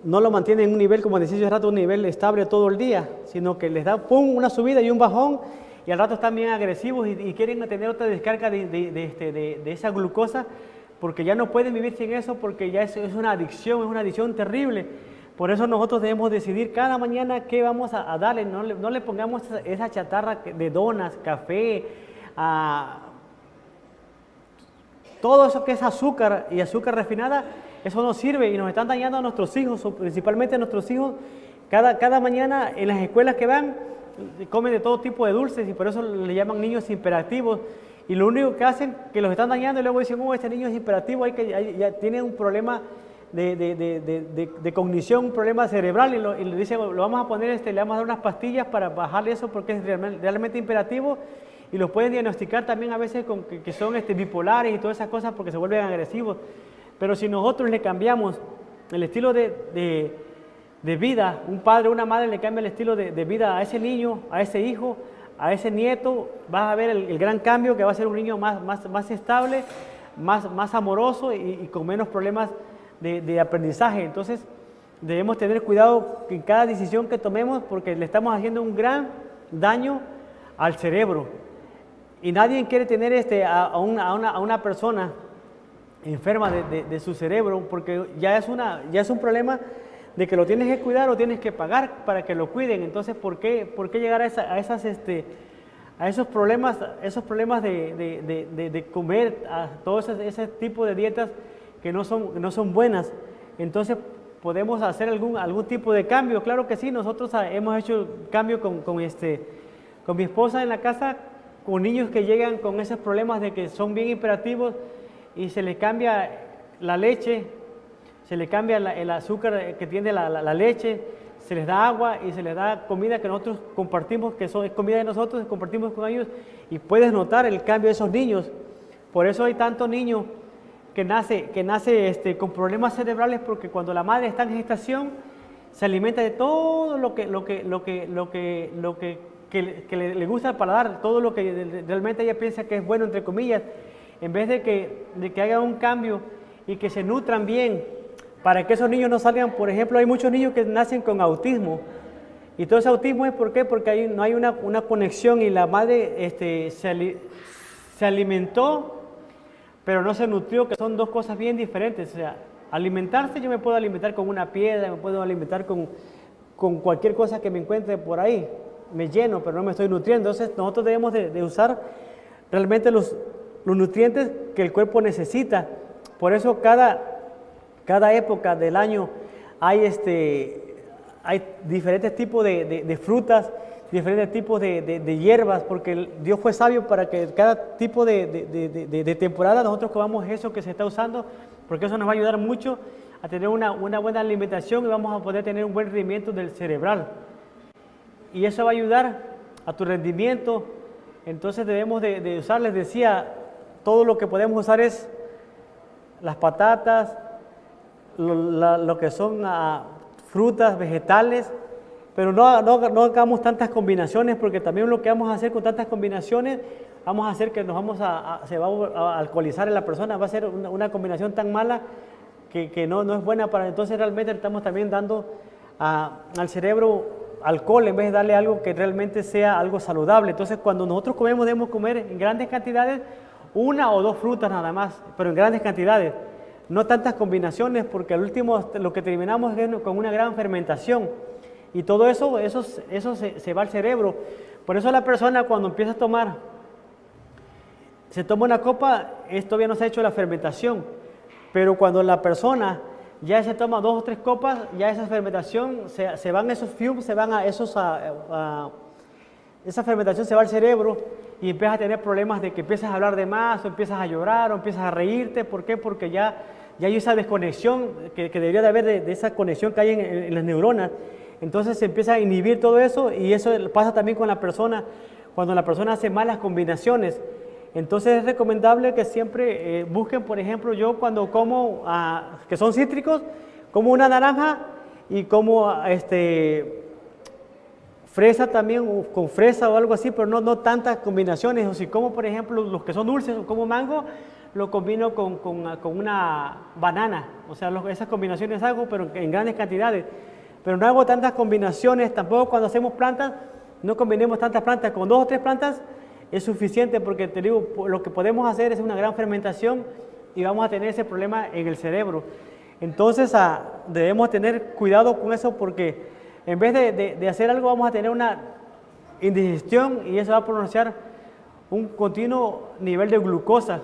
no lo mantiene en un nivel, como decía yo hace rato, un nivel estable todo el día, sino que les da una subida y un bajón y al rato están bien agresivos y quieren tener otra descarga de esa glucosa porque ya no pueden vivir sin eso, porque ya es una adicción terrible. Por eso nosotros debemos decidir cada mañana qué vamos a darle, no le pongamos esa chatarra de donas, café, todo eso que es azúcar y azúcar refinada, eso no sirve y nos están dañando a nuestros hijos, principalmente a nuestros hijos. Cada mañana en las escuelas que van, comen de todo tipo de dulces y por eso le llaman niños hiperactivos. Y lo único que hacen, que los están dañando y luego dicen, este niño es hiperactivo, ya tiene un problema de cognición, un problema cerebral y le dicen, lo vamos a poner, le vamos a dar unas pastillas para bajarle eso porque es realmente hiperactivo. Y los pueden diagnosticar también a veces con que son bipolares y todas esas cosas porque se vuelven agresivos. Pero si nosotros le cambiamos el estilo de vida, un padre o una madre le cambia el estilo de vida a ese niño, a ese hijo, a ese nieto, vas a ver el gran cambio, que va a ser un niño más estable, más amoroso y con menos problemas de aprendizaje. Entonces debemos tener cuidado en cada decisión que tomemos porque le estamos haciendo un gran daño al cerebro. Y nadie quiere tener a una persona enferma de su cerebro porque ya es un problema de que lo tienes que cuidar o tienes que pagar para que lo cuiden. Entonces, ¿por qué llegar a esos problemas de comer, a todo ese tipo de dietas que no son buenas? Entonces, ¿podemos hacer algún tipo de cambio? Claro que sí, nosotros hemos hecho cambio con mi esposa en la casa, con niños que llegan con esos problemas de que son bien hiperactivos y se les cambia la leche, se les cambia el azúcar que tiene la leche, se les da agua y se les da comida que nosotros compartimos, que es comida de nosotros, compartimos con ellos y puedes notar el cambio de esos niños. Por eso hay tantos niños que nace con problemas cerebrales porque cuando la madre está en gestación se alimenta de todo lo que le gusta al paladar, todo lo que realmente ella piensa que es bueno, entre comillas, en vez de que haga un cambio y que se nutran bien para que esos niños no salgan. Por ejemplo, hay muchos niños que nacen con autismo Y todo ese autismo es ¿por qué? Porque no hay una conexión y la madre se alimentó, pero no se nutrió, que son dos cosas bien diferentes. O sea, alimentarse, yo me puedo alimentar con una piedra, me puedo alimentar con cualquier cosa que me encuentre por ahí. Me lleno, pero no me estoy nutriendo. Entonces nosotros debemos de usar realmente los nutrientes que el cuerpo necesita. Por eso cada época del año hay diferentes tipos de frutas, diferentes tipos de hierbas, porque Dios fue sabio para que cada tipo de temporada nosotros comamos eso que se está usando, porque eso nos va a ayudar mucho a tener una buena alimentación y vamos a poder tener un buen rendimiento del cerebral. Y eso va a ayudar a tu rendimiento. Entonces debemos de usar, les decía, todo lo que podemos usar es las patatas, lo que son frutas, vegetales, pero no hagamos tantas combinaciones, porque también lo que vamos a hacer con tantas combinaciones, vamos a hacer que se va a alcoholizar en la persona, va a ser una combinación tan mala que no es buena para. Entonces realmente estamos también dando al cerebro alcohol en vez de darle algo que realmente sea algo saludable. Entonces cuando nosotros comemos debemos comer en grandes cantidades, 1 o 2 frutas nada más, pero en grandes cantidades. No tantas combinaciones, porque al último lo que terminamos es con una gran fermentación. Y todo eso se va al cerebro. Por eso la persona cuando empieza a tomar, se toma una copa, todavía no se ha hecho la fermentación. Pero cuando la persona ya se toma 2 o 3 copas, ya esa fermentación, se van esos fumes, esa fermentación se va al cerebro y empiezas a tener problemas de que empiezas a hablar de más, o empiezas a llorar, o empiezas a reírte. ¿Por qué? Porque ya hay esa desconexión que debería de haber de esa conexión que hay en las neuronas. Entonces se empieza a inhibir todo eso, y eso pasa también con la persona cuando la persona hace malas combinaciones. Entonces es recomendable que siempre busquen, por ejemplo, yo cuando como, que son cítricos, como una naranja y como fresa también, con fresa o algo así, pero no tantas combinaciones. O si como, por ejemplo, los que son dulces, o como mango, lo combino con una banana. O sea, esas combinaciones hago, pero en grandes cantidades. Pero no hago tantas combinaciones, tampoco cuando hacemos plantas, no combinemos tantas plantas. Con 2 o 3 plantas es suficiente, porque te digo, lo que podemos hacer es una gran fermentación y vamos a tener ese problema en el cerebro. Entonces debemos tener cuidado con eso, porque en vez de hacer algo vamos a tener una indigestión y eso va a pronunciar un continuo nivel de glucosa.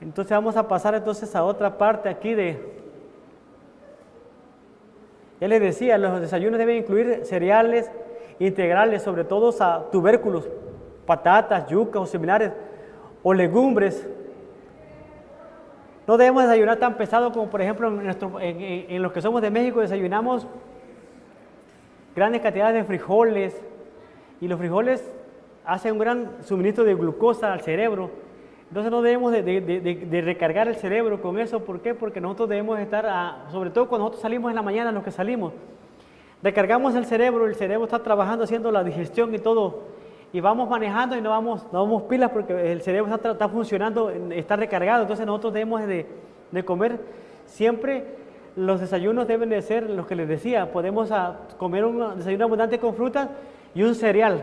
Entonces vamos a pasar entonces a otra parte aquí ya les decía, los desayunos deben incluir cereales integrales, sobre todo tubérculos, patatas, yucas o similares, o legumbres. No debemos desayunar tan pesado como, por ejemplo, en los que somos de México desayunamos grandes cantidades de frijoles, y los frijoles hacen un gran suministro de glucosa al cerebro. Entonces no debemos de recargar el cerebro con eso. ¿Por qué? Porque nosotros debemos estar, sobre todo cuando nosotros salimos en la mañana, los que salimos, recargamos el cerebro está trabajando, haciendo la digestión y todo, y vamos manejando y no vamos pilas, porque el cerebro está funcionando, está recargado. Entonces nosotros debemos de comer siempre. Los desayunos deben de ser los que les decía. Podemos comer un desayuno abundante con frutas y un cereal.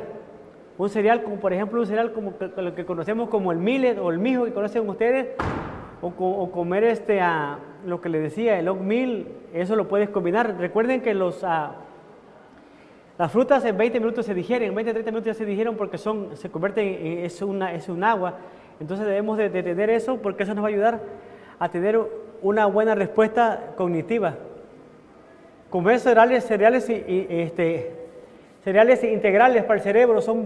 Un cereal, como por ejemplo un cereal como lo que conocemos como el millet o el mijo que conocen ustedes, o comer lo que les decía, el oatmeal. Eso lo puedes combinar. Recuerden que las frutas en 20 minutos se digieren, en 20-30 minutos ya se digieren, porque se convierten es un agua. Entonces debemos de tener eso, porque eso nos va a ayudar a tener una buena respuesta cognitiva. Comer cereales integrales para el cerebro son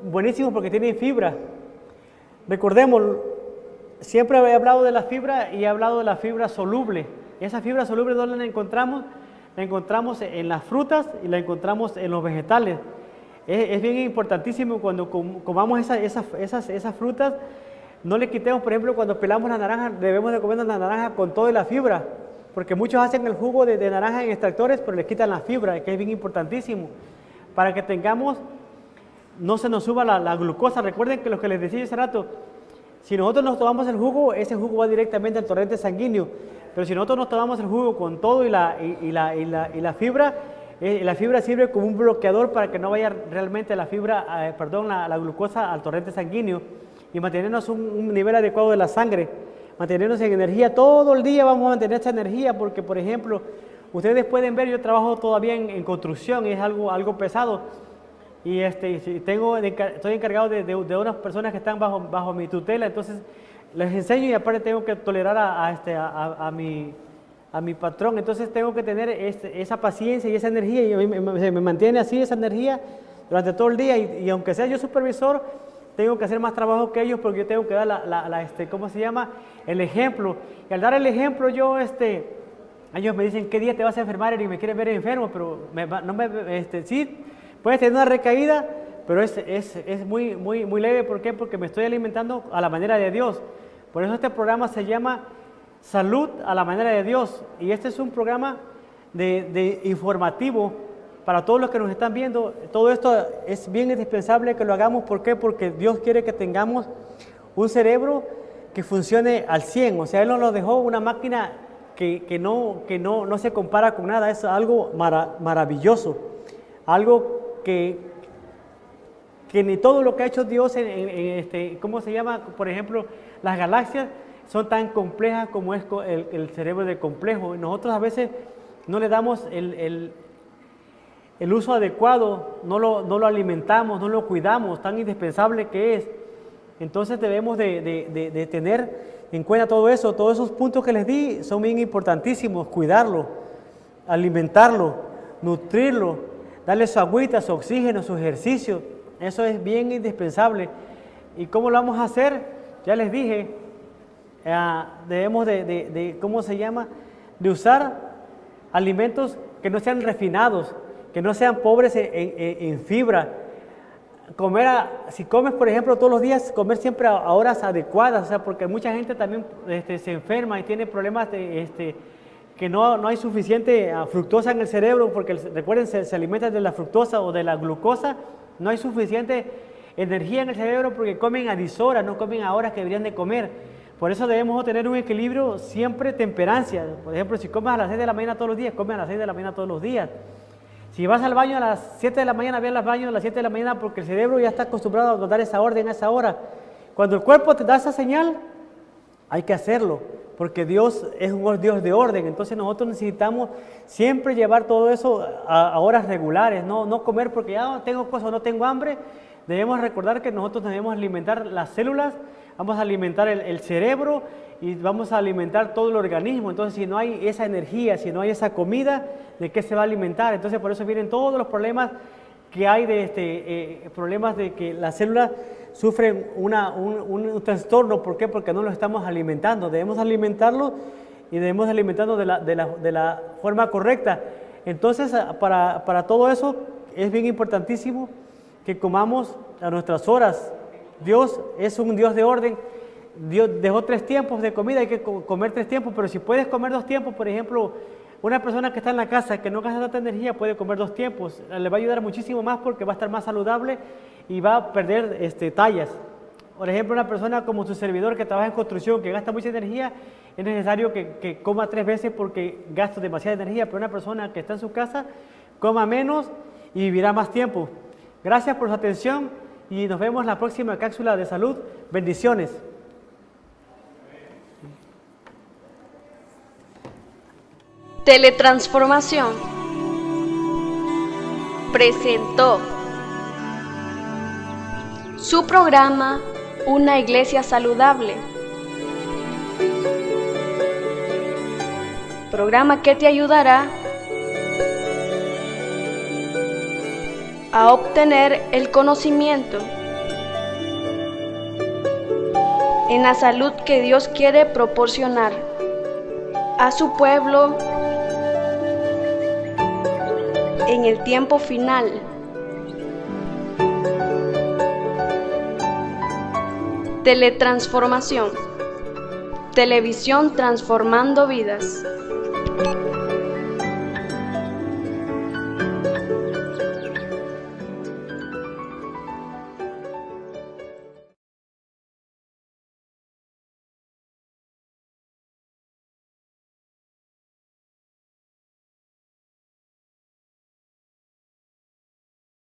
buenísimos, porque tienen fibra. Recordemos, siempre he hablado de la fibra y he hablado de la fibra soluble. Esa fibra soluble, ¿dónde la encontramos? La encontramos en las frutas y la encontramos en los vegetales. Es bien importantísimo cuando comamos esas frutas. No le quitemos, por ejemplo, cuando pelamos la naranja, debemos de comer la naranja con toda la fibra, porque muchos hacen el jugo de naranja en extractores, pero le quitan la fibra, que es bien importantísimo, para que no se nos suba la glucosa. Recuerden que lo que les decía hace rato, si nosotros nos tomamos el jugo, ese jugo va directamente al torrente sanguíneo, pero si nosotros nos tomamos el jugo con todo y la fibra, La fibra sirve como un bloqueador para que no vaya realmente la glucosa al torrente sanguíneo y mantenernos un nivel adecuado de la sangre, mantenernos en energía. Todo el día vamos a mantener esta energía porque, por ejemplo, ustedes pueden ver, yo trabajo todavía en construcción y es algo pesado y estoy encargado de unas personas que están bajo mi tutela, entonces les enseño y aparte tengo que tolerar a mi patrón, entonces tengo que tener esa paciencia y esa energía y me mantiene así esa energía durante todo el día y aunque sea yo supervisor, tengo que hacer más trabajo que ellos porque yo tengo que dar ¿cómo se llama? El ejemplo. Y al dar el ejemplo ellos me dicen, ¿qué día te vas a enfermar y me quieres ver enfermo? Pero sí, puedes tener una recaída, pero es muy, muy, muy leve. ¿Por qué? Porque me estoy alimentando a la manera de Dios. Por eso este programa se llama Salud a la manera de Dios. Y este es un programa de informativo para todos los que nos están viendo. Todo esto es bien indispensable que lo hagamos. ¿Por qué? Porque Dios quiere que tengamos un cerebro que funcione al 100. O sea, Él nos dejó una máquina que no se compara con nada. Es algo maravilloso. Algo que ni todo lo que ha hecho Dios ¿cómo se llama? Por ejemplo, las galaxias son tan complejas como es el cerebro de complejo. Nosotros a veces no le damos el uso adecuado, no lo alimentamos, no lo cuidamos, tan indispensable que es. Entonces debemos de tener en cuenta todo eso. Todos esos puntos que les di son bien importantísimos. Cuidarlo, alimentarlo, nutrirlo, darle su agüita, su oxígeno, su ejercicio. Eso es bien indispensable. ¿Y cómo lo vamos a hacer? Ya les dije, debemos ¿cómo se llama? De usar alimentos que no sean refinados, que no sean pobres en fibra. Si comes, por ejemplo, todos los días, comer siempre a horas adecuadas, o sea, porque mucha gente también se enferma y tiene problemas que no hay suficiente fructosa en el cerebro, porque recuerden, se alimenta de la fructosa o de la glucosa, no hay suficiente energía en el cerebro porque comen a dishoras, no comen a horas que deberían de comer. Por eso debemos tener un equilibrio, siempre temperancia. Por ejemplo, si comes a las 6 de la mañana todos los días, come a las 6 de la mañana todos los días. Si vas al baño a las 7 de la mañana, ve al baño a las 7 de la mañana porque el cerebro ya está acostumbrado a dar esa orden a esa hora. Cuando el cuerpo te da esa señal, hay que hacerlo, porque Dios es un Dios de orden. Entonces nosotros necesitamos siempre llevar todo eso a horas regulares, no comer porque ya tengo cosas, no tengo hambre. Debemos recordar que nosotros debemos alimentar las células, vamos a alimentar el cerebro y vamos a alimentar todo el organismo. Entonces, si no hay esa energía, si no hay esa comida, ¿de qué se va a alimentar? Entonces, por eso vienen todos los problemas que hay problemas de que las células sufren un trastorno. ¿Por qué? Porque no lo estamos alimentando. Debemos alimentarlo y debemos alimentarlo de la forma correcta. Entonces, para todo eso es bien importantísimo que comamos a nuestras horas. Dios es un Dios de orden. Dios dejó 3 tiempos de comida, hay que comer 3 tiempos, pero si puedes comer 2 tiempos, por ejemplo, una persona que está en la casa, que no gasta tanta energía, puede comer 2 tiempos, le va a ayudar muchísimo más porque va a estar más saludable y va a perder tallas. Por ejemplo, una persona como su servidor que trabaja en construcción, que gasta mucha energía, es necesario que coma 3 veces porque gasta demasiada energía, pero una persona que está en su casa, coma menos y vivirá más tiempo. Gracias por su atención y nos vemos en la próxima cápsula de salud. Bendiciones. Teletransformación presentó su programa Una Iglesia Saludable. Programa que te ayudará a obtener el conocimiento en la salud que Dios quiere proporcionar a su pueblo en el tiempo final. Teletransformación. Televisión transformando vidas.